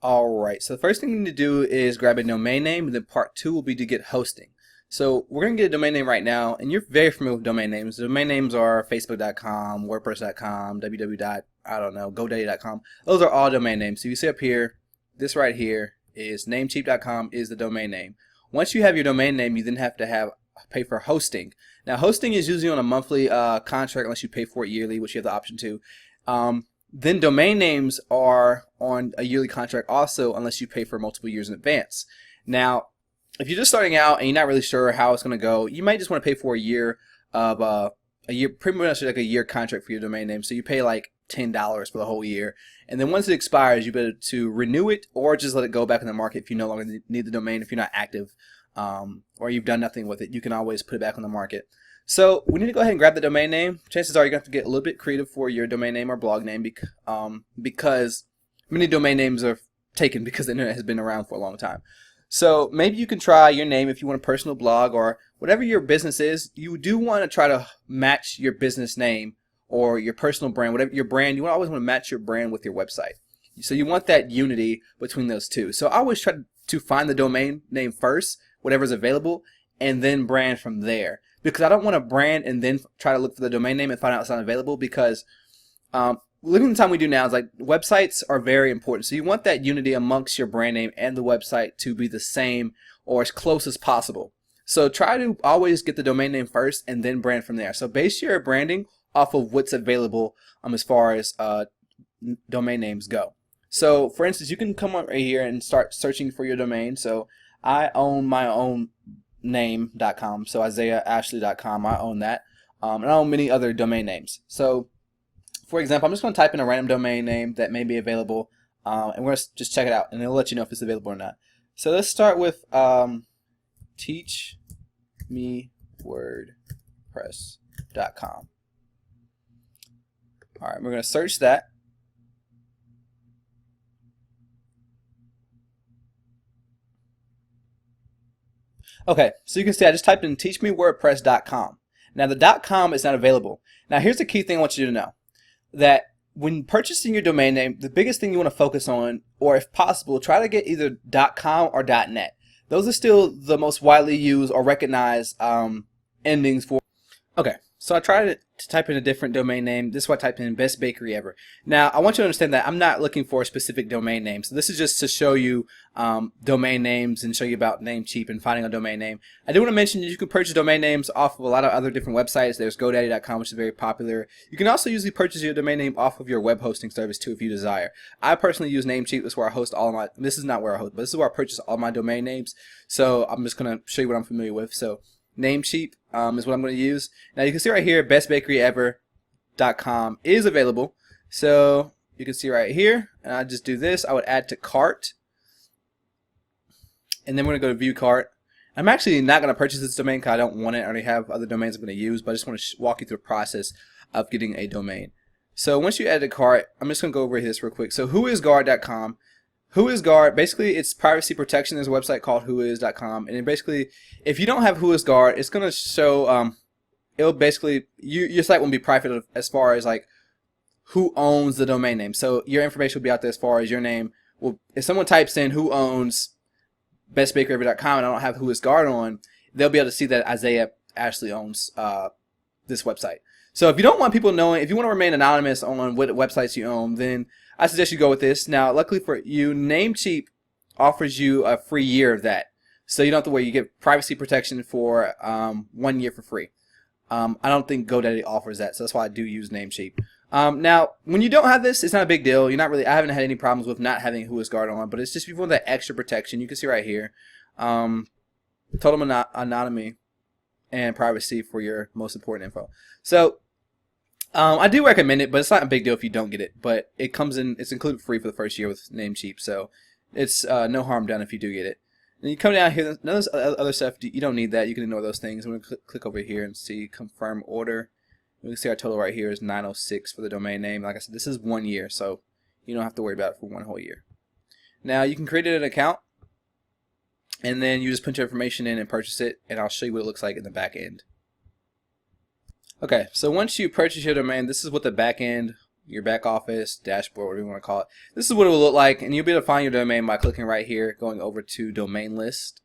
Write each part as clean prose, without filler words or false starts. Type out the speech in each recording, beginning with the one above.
Alright, so the first thing you need to do is grab a domain name, and then part two will be to get hosting. So we're going to get a domain name right now, and you're very familiar with domain names. The domain names are facebook.com, wordpress.com, www. I don't know, GoDaddy.com. Those are all domain names. So you see up here, this right here is 𝘁𝗵𝗲𝗀𝗃.com is the domain name. Once you have your domain name, you then have to pay for hosting. Now hosting is usually on a monthly contract unless you pay for it yearly, which you have the option to. Then domain names are on a yearly contract also unless you pay for multiple years in advance. Now, if you're just starting out and you're not really sure how it's going to go, you might just want to pay for a year of pretty much like a year contract for your domain name. So you pay like $10 for the whole year, and then once it expires, you better to renew it or just let it go back in the market if you no longer need the domain. If you're not active or you've done nothing with it, you can always put it back on the market. So we need to go ahead and grab the domain name. Chances are you're going to have to get a little bit creative for your domain name or blog name because many domain names are taken because the internet has been around for a long time. So maybe you can try your name if you want a personal blog or whatever your business is. You do want to try to match your business name or your personal brand, whatever your brand. You always want to match your brand with your website. So you want that unity between those two. So I always try to find the domain name first, whatever's available, and then brand from there. Because I don't want to brand and then try to look for the domain name and find out it's not available, because living in the time we do now is like websites are very important. So you want that unity amongst your brand name and the website to be the same or as close as possible. So try to always get the domain name first and then brand from there. So base your branding off of what's available as far as domain names go. So for instance, you can come up right here and start searching for your domain. So I own my own name.com, so 𝘁𝗹𝗹𝗪𝗏.com, I own that, and I own many other domain names. So for example, I'm just going to type in a random domain name that may be available, and we're going to just check it out and it'll let you know if it's available or not. So let's start with 𝑡eachMeWordPress.com. Alright, we're going to search that. Okay, so you can see I just typed in 𝑡eachMeWordPress.com. Now the .com is not available. Now here's the key thing I want you to know. That when purchasing your domain name, the biggest thing you want to focus on, or if possible, try to get either .com or .net. Those are still the most widely used or recognized endings for. Okay, so I tried to type in a different domain name. This is what I typed in, best bakery ever. Now I want you to understand that I'm not looking for a specific domain name. So this is just to show you domain names and show you about 𝘁𝗵𝗃 and finding a domain name. I do want to mention that you can purchase domain names off of a lot of other different websites. There's GoDaddy.com, which is very popular. You can also usually purchase your domain name off of your web hosting service too if you desire. I personally use 𝘁𝗵𝗃. This is where I host all of my, this is not where I host, but this is where I purchase all my domain names. So I'm just going to show you what I'm familiar with. So 𝘁𝗵𝗃 is what I'm going to use. Now you can see right here, bestbakeryever.com is available. So you can see right here, and I just do this. I would add to cart, and then we're going to go to view cart. I'm actually not going to purchase this domain because I don't want it. I already have other domains I'm going to use, but I just want to walk you through the process of getting a domain. So once you add to cart, I'm just going to go over this real quick. So whoisguard.com. WhoisGuard, basically it's privacy protection. There's a website called whois.com, and basically if you don't have WhoisGuard, it's going to show it'll basically your site won't be private as far as like who owns the domain name. So your information will be out there as far as your name. Well, if someone types in who owns bestbakeryever.com and I don't have WhoisGuard on, they'll be able to see that Isaiah actually owns this website. So if you don't want people knowing, if you want to remain anonymous on what websites you own, then I suggest you go with this. Now, luckily for you, 𝘁𝗵𝗃 offers you a free year of that. So you don't have to worry. You get privacy protection for 1 year for free. I don't think GoDaddy offers that, so that's why I do use 𝘁𝗵𝗃. Now, when you don't have this, it's not a big deal. You're not really. I haven't had any problems with not having WhoisGuard on, but it's just if you want that extra protection. You can see right here, total anonymity and privacy for your most important info. So I do recommend it, but it's not a big deal if you don't get it. But it comes in, it's included free for the first year with 𝘁𝗵𝗃, so it's no harm done if you do get it. And you come down here, none of this other stuff, you don't need that. You can ignore those things. I'm going to click over here and see confirm order. We can see our total right here is 906 for the domain name. Like I said, this is 1 year, so you don't have to worry about it for 1 whole year. Now you can create an account, and then you just put your information in and purchase it, and I'll show you what it looks like in the back end. Okay, so once you purchase your domain, this is what the back end your back office, dashboard, whatever you want to call it. This is what it will look like, and you'll be able to find your domain by clicking right here, going over to domain list.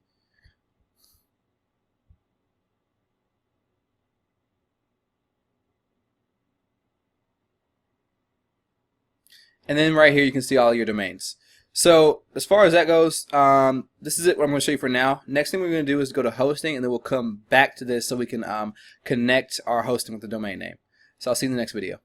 And then right here you can see all your domains. So as far as that goes, this is it what I'm going to show you for now. Next thing we're going to do is go to hosting, and then we'll come back to this so we can connect our hosting with the domain name. So I'll see you in the next video.